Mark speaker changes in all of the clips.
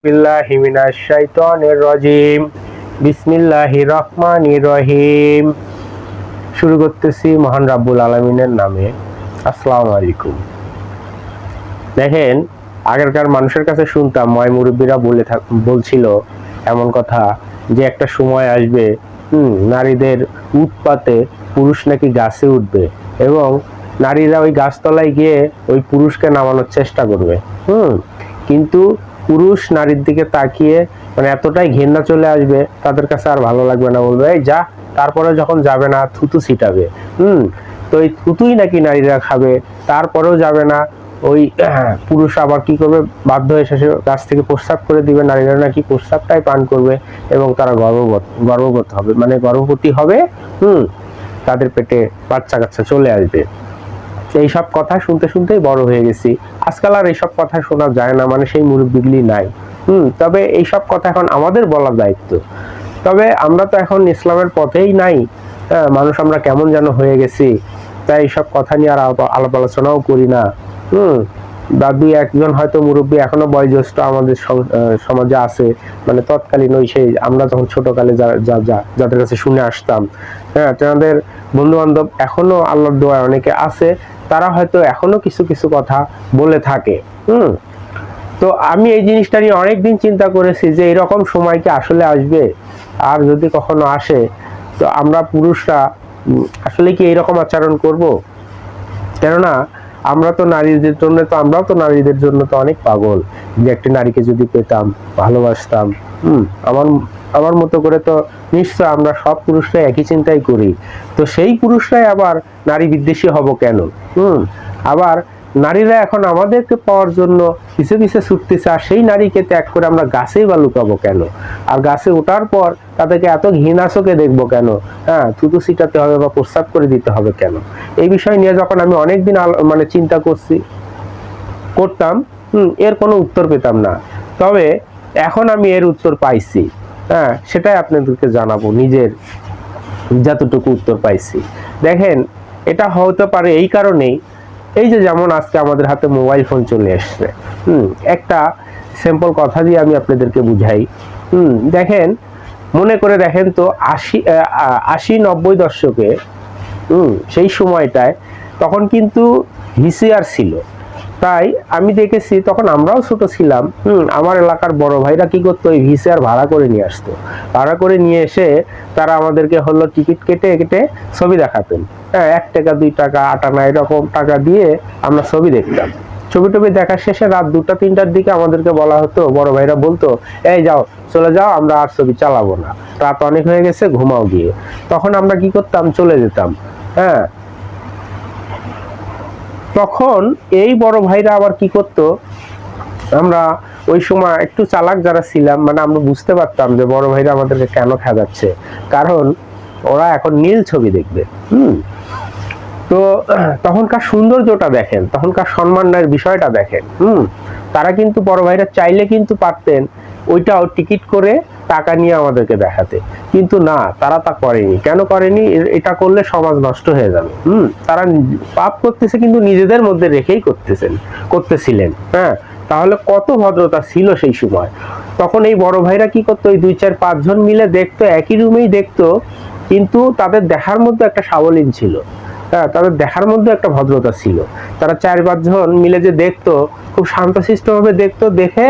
Speaker 1: বিল্লাহি মিনাশ শাইতানির রাজিম। বিসমিল্লাহির রহমানির রহিম। শুরু করতেছি মহান রাব্বুল আলামিনের নামে। আসসালামু আলাইকুম। দেখেন, আগেরকার মানুষের কাছে শুনতাম, ময় মুরব্বীরা বলছিল এমন কথা যে একটা সময় আসবে নারীদের উৎপাতে পুরুষ নাকি গাছে উঠবে এবং নারীরা ওই গাছতলায় গিয়ে ওই পুরুষকে নামানোর চেষ্টা করবে। কিন্তু পুরুষ নারীর দিকে তাকিয়ে মানে এতটাই ঘেন্না চলে আসবে, তাদের কাছে আর ভালো লাগবে না, বলবে এই যা। তারপরে যখন যাবে না, থুতু ছিটাবে। তো এই থুতুই নাকি নারীরা খাবে, তারপরেও যাবে না। ওই পুরুষ আবার কি করবে, বাধ্য হয়ে শেষে গাছ থেকে প্রস্রাব করে দিবে, নারীরা নাকি প্রস্রাবটাই পান করবে এবং তারা গর্ভবতী হবে, মানে গর্ভবতী হবে। তাদের পেটে বাচ্চা কাচ্চা চলে আসবে। এইসব কথা শুনতে শুনতেই বড় হয়ে গেছি। আজকাল আর এইসব কথা শোনা যায় না, মানে সেই মুরব্বিগুলি নাই। তবে এইসব কথা এখন আমাদের বলার দায়িত্ব। তবে আমরা তো এখন ইসলামের পথেই নাই। মানুষ আমরা কেমন যেন হয়ে গেছি, তাই এইসব কথা নিয়ে আর আলাপ আলোচনাও করি না। বা দুই একজন হয়তো মুরব্বী এখনো বয়োজ্যেষ্ঠ আমাদের সমাজে আছে, মানে তৎকালীন ওই সেই আমরা যখন ছোটকালে যাদের কাছে শুনে আসতাম, তাদের বন্ধু বান্ধব এখনো আল্লাহর দোয়ায় অনেকে আছে, তারা হয়তো এখনো কিছু কিছু কথা বলে থাকে। তো আমি এই জিনিসটা নিয়ে অনেকদিন চিন্তা করেছি যে এরকম সময় কি আসলে আসবে, আর যদি কখনো আসে তো আমরা পুরুষরা আসলে কি এইরকম আচরণ করব? কেননা আমরা তো নারীদের জন্য তো আমরাও তো নারীদের জন্য তো অনেক পাগল, যে একটি নারীকে যদি পেতাম, ভালোবাসতাম। আমার মতো করে তো নিশ্চয় আমরা সব পুরুষরাই একই চিন্তাই করি। তো সেই পুরুষরাই আবার নারী বিদ্বেষী হব কেন? আবার নারীরা এখন আমাদেরকে পাওয়ার জন্য পিছে পিছে ছুটতেছে, আর সেই নারীকে ত্যাগ করে আমরা গাছেই বা লুকাবো কেন? আর গাছে ওঠার পর তাদেরকে এত ঘৃণা চোখে দেখবো কেন? থুতু ছিটাতে হবে বা প্রস্রাব করে দিতে হবে কেন? এই বিষয় নিয়ে যখন আমি অনেকদিন মানে চিন্তা করতাম, এর কোনো উত্তর পেতাম না। তবে এখন আমি এর উত্তর পাইছি। সেটাই আপনাদেরকে জানাবো, নিজের যতটুকু উত্তর পাইছি। দেখেন, এটা হতে পারে এই কারণেই, এই যে যেমন আজকে আমাদের হাতে মোবাইল ফোন চলে এসছে। একটা সিম্পল কথা দিয়ে আমি আপনাদেরকে বুঝাই। দেখেন, মনে করে দেখেন তো 80-90 দশকে সেই সময়টায় তখন কিন্তু ভিসিআর ছিল। তাই আমি দেখেছি তখন আমরাও ছোট ছিলাম। আমার এলাকার বড় ভাইরা কি করতো, ওই ভিসিআর ভাড়া করে নিয়ে আসতো। ভাড়া করে নিয়ে এসে তারা আমাদেরকে হলো টিকিট কেটে কেটে ছবি দেখাতেন। 1 টাকা 2 টাকা 8 আনা এরকম টাকা দিয়ে আমরা ছবি দেখতাম। ছবি টবি দেখা শেষে রাত 2টা-3টার দিকে আমাদেরকে বলা হতো, বড় ভাইরা বলতো, এই যাও, চলে যাও, আমরা আর ছবি চালাবো না, রাত অনেক হয়ে গেছে, ঘুমাও গিয়ে। তখন আমরা কি করতাম, চলে যেতাম। তখন এই বড় ভাইরা আবার কি করতো, আমরা ওই সময় একটু চালাক যারা ছিলাম, মানে আমরা বুঝতে পারতাম যে বড় ভাইরা আমাদেরকে কেন খেদাচ্ছে, কারণ ওরা এখন নীল ছবি দেখবে। তো তখনকার সৌন্দর্যটা দেখেন, তখনকার সম্মানের বিষয়টা দেখেন। তারা কিন্তু বড় ভাইরা চাইলে কিন্তু পারতেন ওইটাও টিকিট করে টাকা নিয়ে আমাদেরকে দেখাতে, কিন্তু না, তারা তা করেনি। কেন করেনি? এটা করলে সমাজ নষ্ট হয়ে যাবে। তারা পাপ করতেছে কিন্তু নিজেদের মধ্যে রেখেই করতেছিলেন। তাহলে কত ভদ্রতা ছিল সেই সময়। তখন এই বড় ভাইরা কি করতো, ওই 2-4-5 জন মিলে দেখতো, একই রুমেই দেখতো, কিন্তু তাদের দেখার মধ্যে একটা সাবলীন ছিল। তাদের দেখার মধ্যে একটা ভদ্রতা ছিল। তারা 4-5 জন মিলে যে দেখতো, খুব শান্তশিষ্ট ভাবে দেখতো, দেখে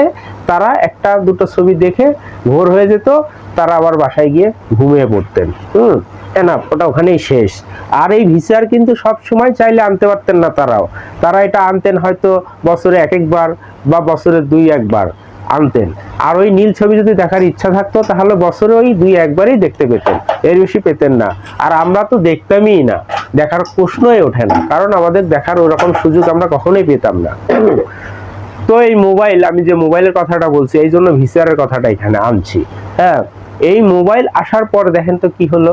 Speaker 1: তারা 1-2টো ছবি দেখে ভোর হয়ে যেত, তারা আবার বাসায় গিয়ে ঘুমিয়ে পড়তেন। ওটা ওখানেই শেষ। আর এই ভিসিআর কিন্তু সব সময় চাইলে আনতে পারতেন না। তারা এটা আনতেন হয়তো বছরে 1 বার বা বছরে 2-1 বার আনতেন। আর ওই নীল ছবি যদি দেখার ইচ্ছা থাকতো তাহলে বছরে ওই 2-1 বারই দেখতে পেতেন, এর বেশি পেতেন না। আর আমরা তো দেখতামই না, দেখার প্রশ্নই ওঠে না, কারণ আমাদের দেখার ওরকম সুযোগ আমরা কখনোই পেতাম না। তো এই মোবাইল, আমি যে মোবাইলের কথাটা বলছি, এই জন্য ভিসিআর এর কথাটা এখানে আনছি। এই মোবাইল আসার পর দেখেন তো কি হলো।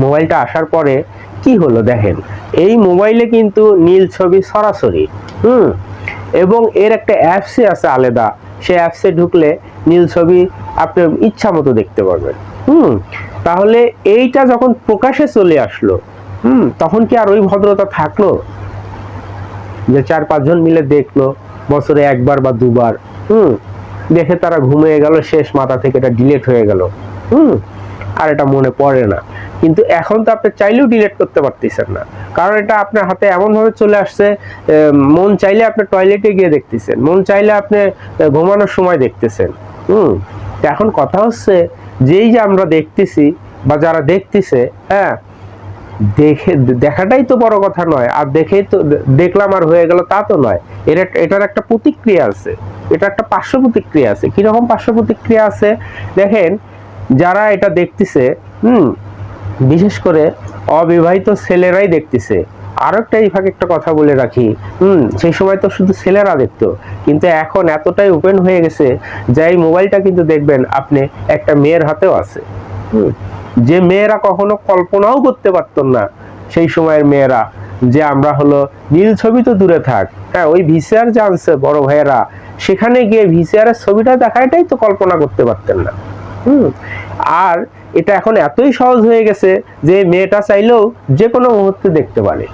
Speaker 1: মোবাইলটা আসার পরে কি হলো দেখেন, এই মোবাইলে কিন্তু নীল ছবি সরাসরি, এবং এর একটা অ্যাপসে আছে আলাদা, সেই অ্যাপসে ঢুকলে নীল ছবি আপনি ইচ্ছা মতো দেখতে পারবেন। তাহলে এইটা যখন প্রকাশে চলে আসলো, তখন কি আর ওই ভদ্রতা থাকলো যে 4-5 জন মিলে দেখলো বছরে 1 বার বা 2 বার? দেখে তারা ঘুমিয়ে গেল, শেষ, মাথা থেকে এটা ডিলিট হয়ে গেল, আর এটা মনে পড়ে না। কিন্তু এখন তো আপনি চাইলেও ডিলিট করতে পারতেছেন না, কারণ এটা আপনার হাতে এমন ভাবে চলে আসছে, মন চাইলে আপনি টয়লেটে গিয়ে দেখতেছেন, মন চাইলে আপনি ঘুমানোর সময় দেখতেছেন। এখন কথা হচ্ছে, যেই যে আমরা দেখতেছি বা যারা দেখতেছে, হ্যাঁ, দেখাটাই তো বড় কথা নয়, আর দেখেই তো দেখলাম আর হয়ে গেল তা তো নয়। এটার একটা প্রতিক্রিয়া আছে, এটা একটা পার্শ্ব প্রতিক্রিয়া আছে। কিরকম পার্শ্ব প্রতিক্রিয়া আছে দেখেন, যারা এটা দেখতেছে, বিশেষ করে অবিবাহিত ছেলেরাই দেখতেছে। আরো একটা এই ফাঁকে একটা কথা বলে রাখি, সেই সময় তো শুধু ছেলেরা দেখতো, কিন্তু এখন এতটাই ওপেন হয়ে গেছে যে এই মোবাইলটা কিন্তু দেখবেন আপনি একটা মেয়ের হাতেও আছে। যে মেয়েরা কখনো কল্পনাও করতে পারতো না সেই সময়ের মেয়েরা, যে আমরা হলো নীল ছবি তো দূরে থাক, হ্যাঁ, ওই ভিসিআর যে আনছে বড় ভাইয়েরা, সেখানে গিয়ে ভিসিআর এর ছবিটা দেখাটাই তো কল্পনা করতে পারতেন না। আর এটা এখন এতই সহজ হয়ে গেছে যে মেয়েটা চাইলেও যে কোনো মুহূর্তে দেখতে পারে।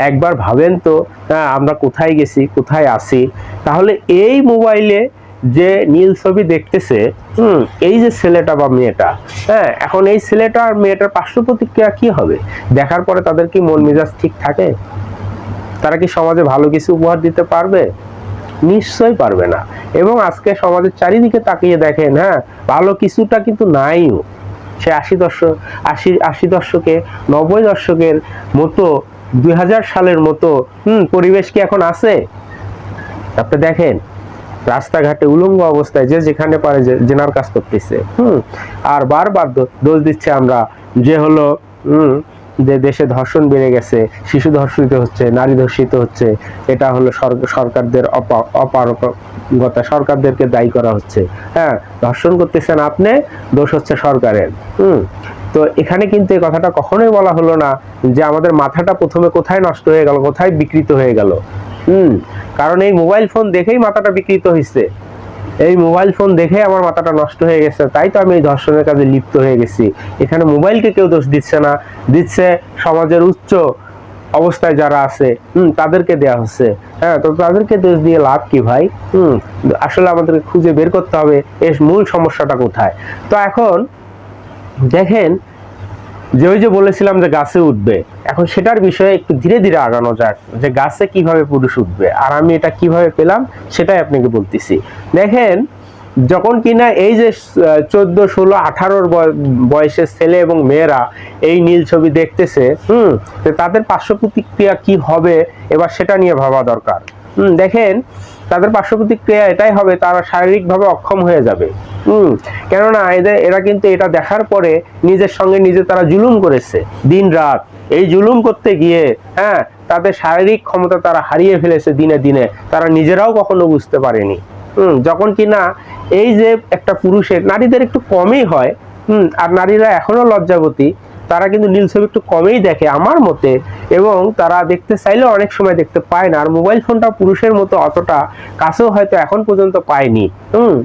Speaker 1: একবার ভাবেন তো, আমরা কোথায় গেছি, কোথায় আছি। তাহলে এই মোবাইলে যে নীল ছবি দেখতেছে, এই যে ছেলেটা বা মেয়েটা, হ্যাঁ, এখন এই ছেলেটা আর মেয়েটার পার্শ্ব প্রতিক্রিয়া কি হবে? দেখার পরে তাদের কি মন মেজাজ ঠিক থাকে? তারা কি সমাজে ভালো কিছু উপহার দিতে পারবে? নিশ্চয়ই পারবে না। এবং আজকে সমাজের চারিদিকে তাকিয়ে দেখেন, হ্যাঁ, ভালো কিছুটা কিন্তু নাইও। সে 80 দশকে 90 দশকের মতো 2000 সালের মতো পরিবেশ কি এখন আছে? আপনি দেখেন, রাস্তাঘাটে উলঙ্গ অবস্থায় যে যেখানে পারে জেনার কাজ করতেছে, আর বারবার দোষ দিচ্ছে আমরা যে হলো যে দেশে ধর্ষণ বেড়ে গেছে, শিশু ধর্ষিত হচ্ছে, নারী ধর্ষিত হচ্ছে, এটা হলো সরকারদের অপারগতা, সরকারদেরকে দায়ী করা হচ্ছে। হ্যাঁ, ধর্ষণ করতেছেন আপনি, দোষ হচ্ছে সরকারের। তো এখানে কিন্তু এই কথাটা কখনোই বলা হলো না যে আমাদের মাথাটা প্রথমে কোথায় নষ্ট হয়ে গেল, কোথায় বিকৃত হয়ে গেল। কারণ এই মোবাইল ফোন দেখেই মাথাটা বিকৃত হয়েছে, এই মোবাইল ফোন দেখে আমার মাথাটা নষ্ট হয়ে গেছে, তাই তো আমি এই ধর্ষণের কাজে লিপ্ত হয়ে গেছি। এখানে মোবাইলকে কেউ দোষ দিচ্ছে না, দিচ্ছে সমাজের উচ্চ অবস্থায় যারা আছে, তাদেরকে দেয়া হচ্ছে। হ্যাঁ, তো তাদেরকে দোষ দিয়ে লাভ কি ভাই? আসলে আমাদেরকে খুঁজে বের করতে হবে এর মূল সমস্যাটা কোথায়। তো এখন দেখেন, যে ওই যে বলেছিলাম যে গাছে উঠবে, এখন সেটার বিষয়ে একটু ধীরে ধীরে আগানো যাক, যে গাছে কিভাবে পুরুষ উঠবে, আর আমি এটা কিভাবে পেলাম সেটাই আপনাকে বলতেছি। দেখেন, যখন কিনা এই যে 14, 16, 18 বয়সের ছেলে এবং মেয়েরা এই নীল ছবি দেখতেছে, তাদের পার্শ্ব প্রতিক্রিয়া কি হবে এবার সেটা নিয়ে ভাবা দরকার। দেখেন, তাদের পার্শ্ব প্রতিক্রিয়া এটাই হবে, তারা শারীরিকভাবে অক্ষম হয়ে যাবে। কেননা এরা কিন্তু এটা দেখার পরে নিজের সঙ্গে নিজে তারা জুলুম করেছে দিন রাত। এই জুলুম করতে গিয়ে, হ্যাঁ, তাদের শারীরিক ক্ষমতা তারা হারিয়ে ফেলেছে দিনে দিনে, তারা নিজেরাও কখনো বুঝতে পারেনি। যখন কিনা এই যে একটা পুরুষের, নারীদের একটু কমই হয়, আর নারীরা এখনো লজ্জাবতী, তারা কিন্তু নীল ছবি একটু কমেই দেখে আমার মতে, এবং তারা দেখতে চাইলেও অনেক সময় দেখতে পায় না। আর মোবাইল ফোনটা পুরুষের মতো অতটা কাছেও হয়তো এখন পর্যন্ত পায়নি।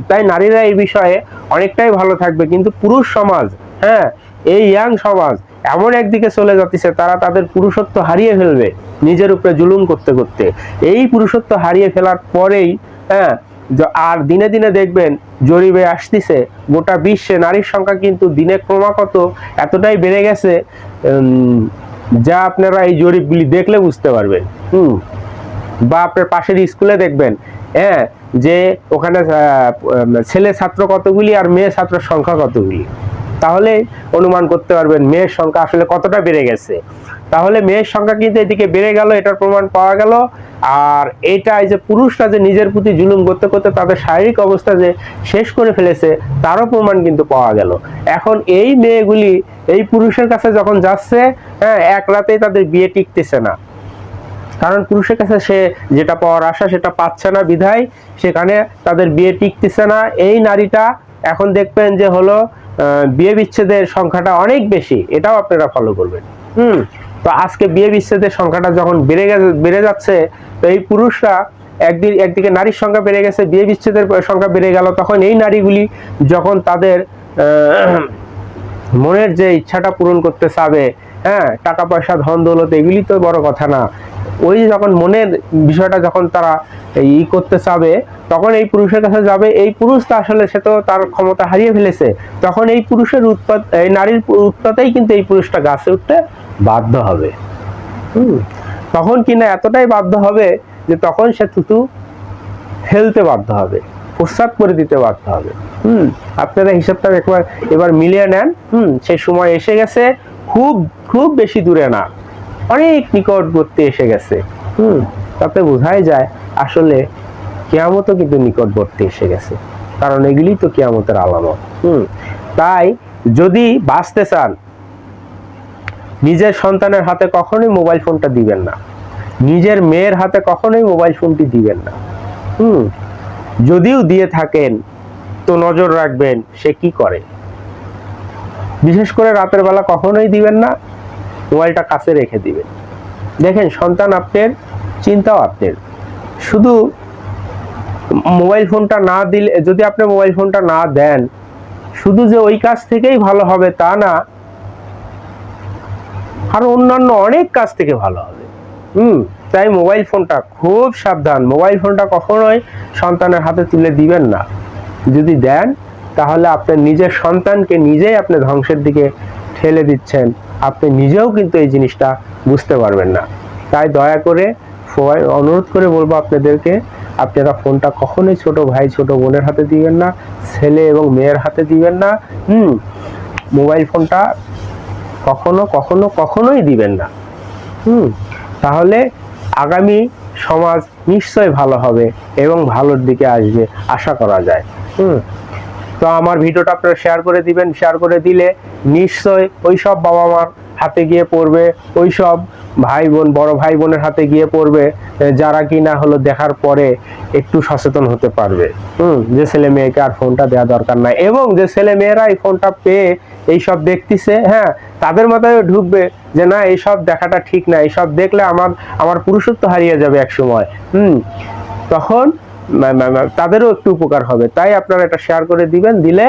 Speaker 1: তাই নারীরা এই বিষয়ে অনেকটাই ভালো থাকবে, কিন্তু পুরুষ সমাজ, হ্যাঁ, এই ইয়াং সমাজ এমন একদিকে চলে যাচ্ছে, তারা তাদের পুরুষত্ব হারিয়ে ফেলবে নিজের উপরে জুলুম করতে করতে। এই পুরুষত্ব হারিয়ে ফেলার পরেই, হ্যাঁ, আর দিনে দিনে দেখবেন জরিপে আসতেছে গোটা বিশ্বে নারীর সংখ্যা কিন্তু দিনে ক্রমাগত এতটাই বেড়ে গেছে, যা আপনারা এই জরিপগুলি দেখলে বুঝতে পারবেন। বা আপনার পাশের স্কুলে দেখবেন, হ্যাঁ, যে ওখানে ছেলে ছাত্র কতগুলি আর মেয়ে ছাত্রের সংখ্যা কতগুলি, তাহলে অনুমান করতে পারবেন মেয়ের সংখ্যা আসলে কতটা বেড়ে গেছে। তাহলে মেয়ের সংখ্যা কিন্তু এদিকে বেড়ে গেল, এটার প্রমাণ পাওয়া গেল। আর এটা এই যে পুরুষরা যে নিজের প্রতি জুলুম করতে করতে তাদের শারীরিক অবস্থা যে শেষ করে ফেলেছে, তারও প্রমাণ কিন্তু পাওয়া গেল। এখন এই মেয়েগুলি এই পুরুষের কাছে যখন যাচ্ছে, হ্যাঁ, এক রাতেই তাদের বিয়ে টিকতেছে না, কারণ পুরুষের কাছে সে যেটা পাওয়ার আশা সেটা পাচ্ছে না, বিধায় সেখানে তাদের বিয়ে টিকতেছে না। এই নারীটা এখন দেখবেন যে হলো বিয়ে বিচ্ছেদের সংখ্যাটা অনেক বেশি, এটাও আপনারা ফলো করবেন। তো আজকে বিয়ে বিচ্ছেদের সংখ্যাটা যখন বেড়ে যাচ্ছে, তো এই পুরুষরা একদিকে নারীর সংখ্যা বেড়ে গেছে, বিয়ে বিচ্ছেদের সংখ্যা বেড়ে গেল, তখন এই নারীগুলি যখন তাদের মনের যে ইচ্ছাটা পূরণ করতে চাবে, হ্যাঁ, টাকা পয়সা ধন দৌলত এগুলি তো বড় কথা না। ওই যখন মনের বিষয়টা যখন তারা করতে চাবে, তখন এই পুরুষের কাছে যাবে। এই পুরুষ তো আসলে সে তো তার ক্ষমতা হারিয়ে ফেলেছে, তখন এই পুরুষের উৎপাত, এই নারীর উৎপাতেই কিন্তু এই পুরুষটা গাছে উঠতে বাধ্য হবে। তখন কিনা এতটাই বাধ্য হবে যে তখন সে থুতু ফেলতে বাধ্য হবে, প্রস্রাব করে দিতে বাধ্য হবে। আপনারা হিসাবটা এবার মিলিয়ে নেন। সেই সময় এসে গেছে, খুব খুব বেশি দূরে না, অনেক নিকটবর্তী এসে গেছে। তাতে বোঝাই যায় আসলে কিয়ামতও কিন্তু নিকটবর্তী এসে গেছে, কারণ এগুলি তো কিয়ামতের আলামত। তাই যদি বাঁচতে চান, নিজের সন্তানের হাতে কখনোই মোবাইল ফোনটা দিবেন না, নিজের মেয়ের হাতে কখনোই মোবাইল ফোনটি দিবেন না। যদিও দিয়ে থাকেন তো নজর রাখবেন সে কি করে। বিশেষ করে রাতের বেলা কখনোই দিবেন না, মোবাইলটা কাছে রেখে দিবেন। দেখেন, সন্তান আপনার, চিন্তাও আপনার। শুধু মোবাইল ফোনটা না দিলে, যদি আপনি মোবাইল ফোনটা না দেন, শুধু যে ওই কাজ থেকেই ভালো হবে তা না, আরো অন্যান্য অনেক কাজ থেকে ভালো হবে। তাই মোবাইল ফোনটা খুব সাবধান, মোবাইল ফোনটা কখনোই সন্তানের হাতে তুলে দিবেন না। যদি দেন তাহলে আপনার নিজের সন্তানকে নিজেই আপনি ধ্বংসের দিকে ঠেলে দিচ্ছেন, আপনি নিজেও কিন্তু এই জিনিসটা বুঝতে পারবেন না। তাই দয়া করে অনুরোধ করে বলবো আপনাদেরকে, আপনারা ফোনটা কখনোই ছোট ভাই ছোট বোনের হাতে দিবেন না, ছেলে এবং মেয়ের হাতে দিবেন না। মোবাইল ফোনটা কখনো কখনো কখনোই দিবেন না। তাহলে আগামী সমাজ নিশ্চয় ভালো হবে এবং ভালোর দিকে আসবে আশা করা যায়। তো আমার ভিডিওটা আপনারা শেয়ার করে দিবেন। শেয়ার করে দিলে নিশ্চয় ওই সব বাবা মার হাতে গিয়ে পড়বে, ওই সব ভাই বোন, বড় ভাই বোনের হাতে গিয়ে পড়বে যারা কিনা হলো দেখার পরে একটু সচেতন হতে পারবে যে ছেলে মেয়েকে আর ফোনটা দেওয়া দরকার নাই। এবং যে ছেলে মেয়েরা এই ফোনটা পেয়ে এইসব দেখতেছে, হ্যাঁ, তাদের মাথায় ঢুকবে যে না, এইসব দেখাটা ঠিক না, এইসব দেখলে আমার পুরুষত্ব হারিয়ে যাবে এক সময়। তখন তাদেরও একটু উপকার হবে। তাই আপনারা এটা শেয়ার করে দিবেন, দিলে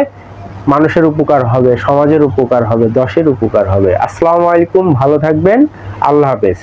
Speaker 1: মানুষের উপকার হবে, সমাজের উপকার হবে, দেশের উপকার হবে। আসসালামু আলাইকুম, ভালো থাকবেন, আল্লাহ হাফেজ।